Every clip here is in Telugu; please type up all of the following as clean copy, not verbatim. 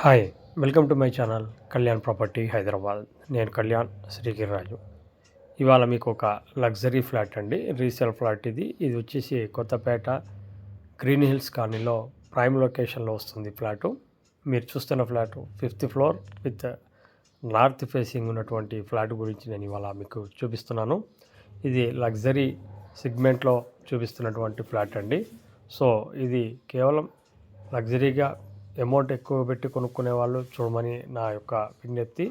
Hi! Welcome to my channel Kalyan property Hyderabad. నేను కళ్యాణ్ శ్రీగిరిరాజు. ఇవాళ మీకు ఒక లగ్జరీ ఫ్లాట్ అండి. రీసేల్ ఫ్లాట్ ఇది. ఇది వచ్చేసి కొత్తపేట గ్రీన్ హిల్స్ కాలనీలో ప్రైమ్ లొకేషన్లో వస్తుంది ఫ్లాటు. మీరు చూస్తున్న flat 5th floor with north facing ఉన్నటువంటి ఫ్లాట్ గురించి నేను ఇవాళ మీకు చూపిస్తున్నాను. ఇది లగ్జరీ సెగ్మెంట్లో చూపిస్తున్నటువంటి ఫ్లాట్ అండి. సో ఇది కేవలం లగ్జరీగా అమౌంట్ ఎక్కువ పెట్టి కొనుక్కునే వాళ్ళు చూడమని నా యొక్క విజ్ఞప్తి.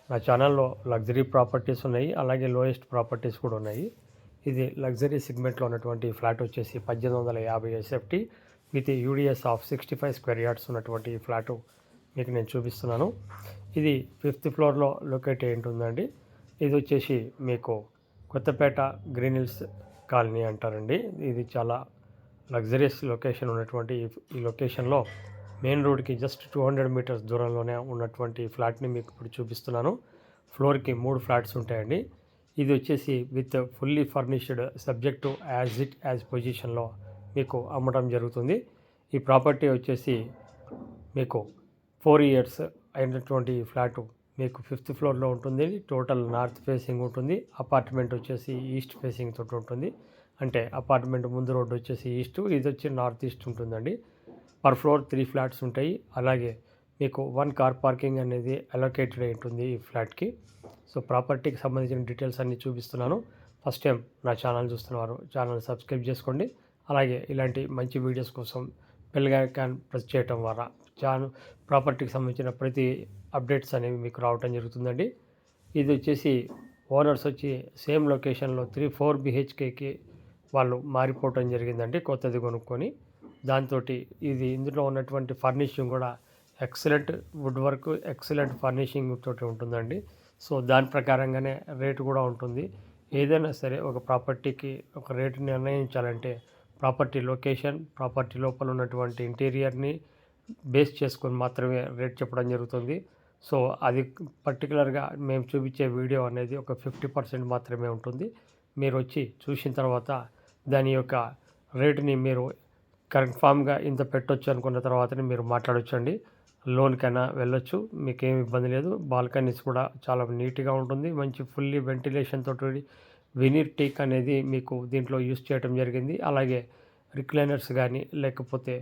నా ఛానల్లో లగ్జరీ ప్రాపర్టీస్ ఉన్నాయి, అలాగే లోయెస్ట్ ప్రాపర్టీస్ కూడా ఉన్నాయి. ఇది లగ్జరీ సెగ్మెంట్లో ఉన్నటువంటి ఫ్లాట్ వచ్చేసి 1850 SFT with UDS of 65 square yards ఉన్నటువంటి ఈ ఫ్లాటు మీకు నేను చూపిస్తున్నాను. ఇది 5th ఫ్లోర్లో లొకేట్ అయి ఉంటుందండి. ఇది వచ్చేసి మీకు కొత్తపేట గ్రీన్ హిల్స్ కాలనీ అంటారండి. ఇది చాలా లగ్జరియస్ లొకేషన్ ఉన్నటువంటి ఈ లొకేషన్లో మెయిన్ రోడ్కి జస్ట్ 200 మీటర్స్ దూరంలోనే ఉన్నటువంటి ఫ్లాట్ని మీకు ఇప్పుడు చూపిస్తున్నాను. ఫ్లోర్కి 3 ఫ్లాట్స్ ఉంటాయండి. ఇది వచ్చేసి with fully furnished subject to as పొజిషన్లో మీకు అమ్మడం జరుగుతుంది. ఈ ప్రాపర్టీ వచ్చేసి మీకు 4 ఇయర్స్ అయినటువంటి ఫ్లాటు మీకు 5th ఫ్లోర్లో ఉంటుంది. టోటల్ నార్త్ ఫేసింగ్ ఉంటుంది. అపార్ట్మెంట్ వచ్చేసి ఈస్ట్ ఫేసింగ్ తోటి ఉంటుంది. అంటే అపార్ట్మెంట్ ముందు రోడ్డు వచ్చేసి ఈస్ట్, ఇది వచ్చి నార్త్ ఈస్ట్ ఉంటుందండి. పర్ ఫ్లోర్ 3 ఫ్లాట్స్ ఉంటాయి. అలాగే మీకు 1 కార్ పార్కింగ్ అనేది అలొకేటెడ్ అయి ఉంటుంది ఈ ఫ్లాట్కి. సో ప్రాపర్టీకి సంబంధించిన డీటెయిల్స్ అన్నీ చూపిస్తున్నాను. ఫస్ట్ టైం నా ఛానల్ చూస్తున్నవారు ఛానల్ సబ్స్క్రైబ్ చేసుకోండి. అలాగే ఇలాంటి మంచి వీడియోస్ కోసం బెల్ ఐకాన్ ప్రెస్ చేయటం ద్వారా ప్రాపర్టీకి సంబంధించిన ప్రతి అప్డేట్స్ అనేవి మీకు రావటం జరుగుతుందండి. ఇది వచ్చేసి ఓనర్స్ వచ్చి సేమ్ లొకేషన్లో 3-4 బిహెచ్కేకి వాళ్ళు మారిపోవటం జరిగిందండి కొత్తది కొనుక్కొని. దాంతో ఇది ఇందులో ఉన్నటువంటి ఫర్నిషింగ్ కూడా excellent wood work, excellent furnishing తోటి ఉంటుందండి. సో దాని ప్రకారంగానే రేటు కూడా ఉంటుంది. ఏదైనా సరే ఒక ప్రాపర్టీకి ఒక రేటు నిర్ణయించాలంటే ప్రాపర్టీ లొకేషన్, ప్రాపర్టీ లోపల ఉన్నటువంటి ఇంటీరియర్ని బేస్ చేసుకొని మాత్రమే రేట్ చెప్పడం జరుగుతుంది. సో అది పర్టికులర్గా మేము చూపించే వీడియో అనేది ఒక 50% మాత్రమే ఉంటుంది. మీరు వచ్చి చూసిన తర్వాత దాని యొక్క రేటుని మీరు కన్ఫామ్గా ఇంత పెట్టొచ్చు అనుకున్న తర్వాతనే మీరు మాట్లాడొచ్చండి. లోన్కైనా వెళ్ళొచ్చు, మీకేం ఇబ్బంది లేదు. బాల్కనీస్ కూడా చాలా నీట్గా ఉంటుంది. మంచి ఫుల్లీ వెంటిలేషన్ తోటి వినీర్ టీక్ అనేది మీకు దీంట్లో యూస్ చేయడం జరిగింది. అలాగే రిక్లైనర్స్ కానీ లేకపోతే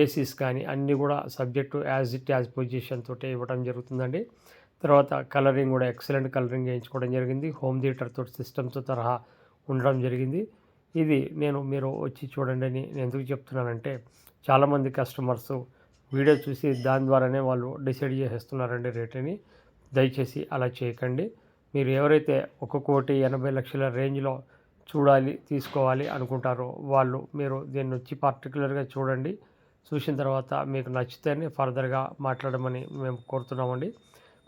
ఏసీస్ కానీ అన్నీ కూడా సబ్జెక్ట్ యాజ్ పొజిషన్ తోటి ఇవ్వడం జరుగుతుందండి. తర్వాత కలరింగ్ కూడా ఎక్సలెంట్ కలరింగ్ చేయించుకోవడం జరిగింది. హోమ్ థియేటర్ తోటి సిస్టమ్స్ తరహా ఉండడం జరిగింది. ఇది మీరు వచ్చి చూడండి అని నేను ఎందుకు చెప్తున్నానంటే చాలామంది కస్టమర్స్ వీడియో చూసి దాని ద్వారానే వాళ్ళు డిసైడ్ చేసేస్తున్నారండి రేటుని. దయచేసి అలా చేయకండి. మీరు ఎవరైతే 1,80,00,000 రేంజ్లో తీసుకోవాలి అనుకుంటారో మీరు దీన్ని వచ్చి పర్టికులర్గా చూడండి. చూసిన తర్వాత మీకు నచ్చితేనే ఫర్దర్గా మాట్లాడమని మేము కోరుతున్నామండి.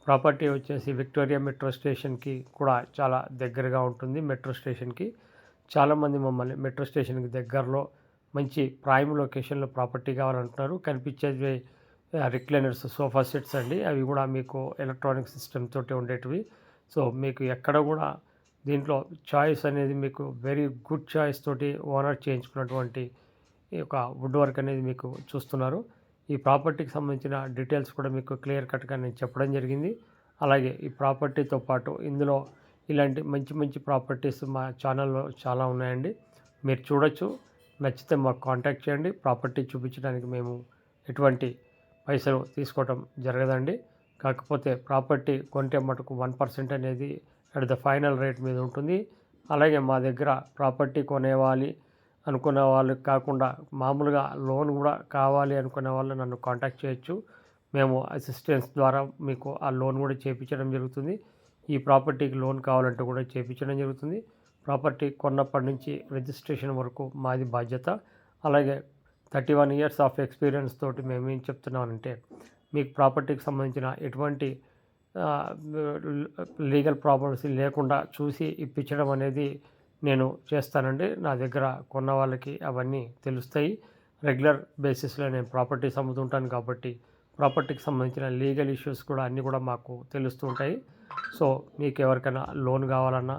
ప్రాపర్టీ వచ్చేసి విక్టోరియా మెట్రో స్టేషన్కి కూడా చాలా దగ్గరగా ఉంటుంది. మెట్రో స్టేషన్కి చాలామంది మమ్మల్ని మెట్రో స్టేషన్కి దగ్గరలో మంచి ప్రైమ్ లొకేషన్లో ప్రాపర్టీ కావాలంటున్నారు. కనిపించేది రిక్లైనర్స్, సోఫా సెట్స్ అండి. అవి కూడా మీకు ఎలక్ట్రానిక్ సిస్టమ్ తోటి ఉండేటివి. సో మీకు ఎక్కడ కూడా దీంట్లో చాయిస్ అనేది మీకు వెరీ గుడ్ చాయిస్ తోటి ఓనర్ చేయించుకున్నటువంటి ఈ యొక్క వుడ్ వర్క్ అనేది మీకు చూస్తున్నారు. ఈ ప్రాపర్టీకి సంబంధించిన డీటెయిల్స్ కూడా మీకు క్లియర్ కట్గా నేను చెప్పడం జరిగింది. అలాగే ఈ ప్రాపర్టీతో పాటు ఇందులో ఇలాంటి మంచి మంచి ప్రాపర్టీస్ మా ఛానల్లో చాలా ఉన్నాయండి. మీరు చూడొచ్చు. నచ్చితే మాకు కాంటాక్ట్ చేయండి. ప్రాపర్టీ చూపించడానికి మేము ఎటువంటి పైసలు తీసుకోవటం జరగదండి. కాకపోతే ప్రాపర్టీ కొంటే మటుకు 1% అనేది అట్ ద ఫైనల్ రేట్ మీద ఉంటుంది. అలాగే మా దగ్గర ప్రాపర్టీ కొనేవాలి అనుకున్న వాళ్ళకి కాకుండా మామూలుగా లోన్ కూడా కావాలి అనుకునే వాళ్ళు నన్ను కాంటాక్ట్ చేయొచ్చు. మేము అసిస్టెన్స్ ద్వారా మీకు ఆ లోన్ కూడా చేయించడం జరుగుతుంది. ఈ ప్రాపర్టీకి లోన్ కావాలంటే కూడా చేయించడం జరుగుతుంది. ప్రాపర్టీ కొన్నప్పటి నుంచి రిజిస్ట్రేషన్ వరకు మాది బాధ్యత. అలాగే 31 ఇయర్స్ ఆఫ్ ఎక్స్పీరియన్స్ తోటి మేము ఏం చెప్తున్నామంటే మీకు ప్రాపర్టీకి సంబంధించిన ఎటువంటి లీగల్ ప్రాబ్లమ్స్ లేకుండా చూసి ఇప్పించడం అనేది నేను చేస్తానండి. నా దగ్గర కొన్న వాళ్ళకి అవన్నీ తెలుస్తాయి. రెగ్యులర్ బేసిస్లో నేను ప్రాపర్టీస్ అమ్ముతుంటాను కాబట్టి ప్రాపర్టీకి సంబంధించిన లీగల్ ఇష్యూస్ కూడా అన్నీ కూడా మాకు తెలుస్తూ ఉంటాయి. సో మీకు ఎవరికైనా లోన్ కావాలన్నా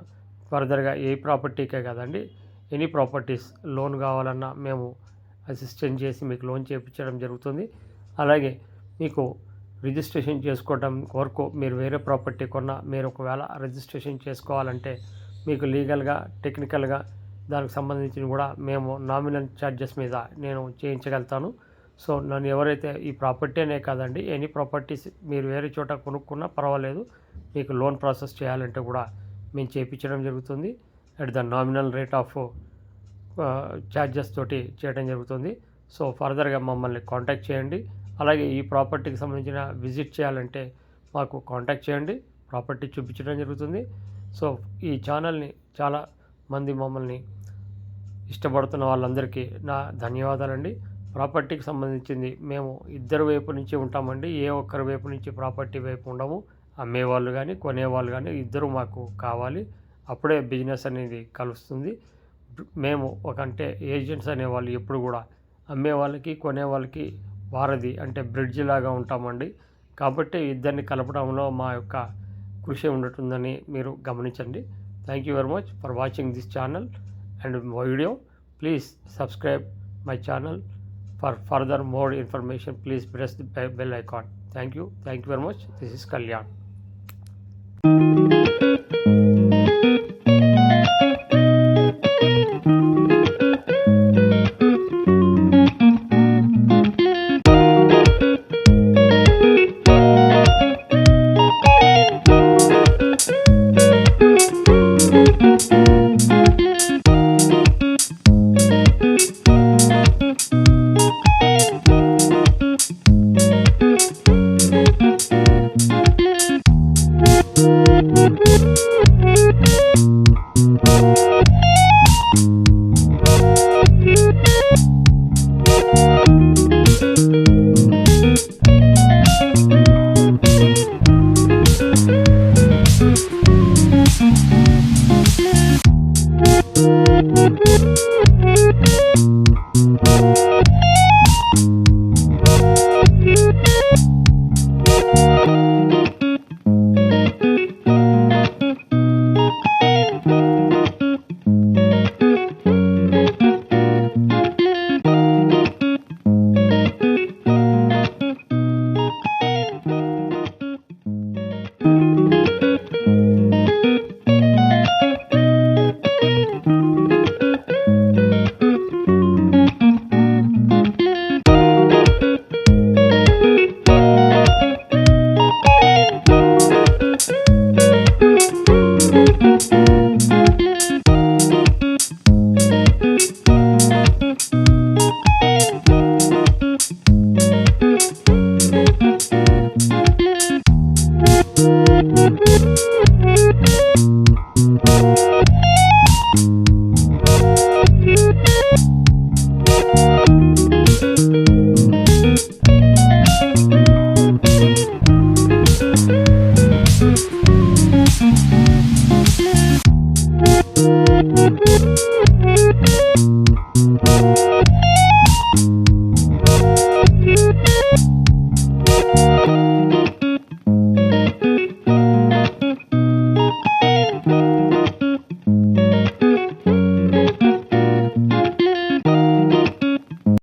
ఫర్దర్గా ఏ ప్రాపర్టీకే కదండి, ఎనీ ప్రాపర్టీస్ లోన్ కావాలన్నా మేము అసిస్టెంట్ చేసి మీకు లోన్ చేయించడం జరుగుతుంది. అలాగే మీకు రిజిస్ట్రేషన్ చేసుకోవడం వరకు మీరు వేరే ప్రాపర్టీ కొన్నా మీరు ఒకవేళ రిజిస్ట్రేషన్ చేసుకోవాలంటే మీకు లీగల్గా టెక్నికల్గా దానికి సంబంధించి కూడా మేము నామినల్ ఛార్జెస్ మీద నేను చేయించగలుగుతాను. సో నన్ను ఎవరైతే ఈ ప్రాపర్టీ అనే కాదండి, ఎనీ ప్రాపర్టీస్ మీరు వేరే చోట కొనుక్కున్నా పర్వాలేదు, మీకు లోన్ ప్రాసెస్ చేయాలంటే కూడా మేము చేయించడం జరుగుతుంది. At the nominal rate of charges తోటి చేయడం జరుగుతుంది. సో ఫర్దర్గా మమ్మల్ని కాంటాక్ట్ చేయండి. అలాగే ఈ ప్రాపర్టీకి సంబంధించిన విజిట్ చేయాలంటే మాకు కాంటాక్ట్ చేయండి, ప్రాపర్టీ చూపించడం జరుగుతుంది. సో ఈ ఛానల్ని చాలా మంది మమ్మల్ని ఇష్టపడుతున్న వాళ్ళందరికీ నా ధన్యవాదాలండి. ప్రాపర్టీకి సంబంధించింది మేము ఇద్దరు వైపు నుంచి ఉంటామండి, ఏ ఒక్కరి వైపు నుంచి ప్రాపర్టీ వైపు ఉండము. అమ్మేవాళ్ళు కానీ కొనేవాళ్ళు కానీ ఇద్దరు మాకు కావాలి, అప్పుడే బిజినెస్ అనేది కలుస్తుంది. మేము అంటే ఏజెంట్స్ అనేవాళ్ళు ఎప్పుడు కూడా అమ్మే వాళ్ళకి కొనే వాళ్ళకి వారధి అంటే బ్రిడ్జ్ లాగా ఉంటామండి. కాబట్టి ఇద్దరిని కలపడంలో మా యొక్క కృషి ఉంటుందని మీరు గమనించండి. Thank you very much for watching this channel and video. Please subscribe my channel for further more information. Please press the bell icon. Thank you very much. This is Kalyan.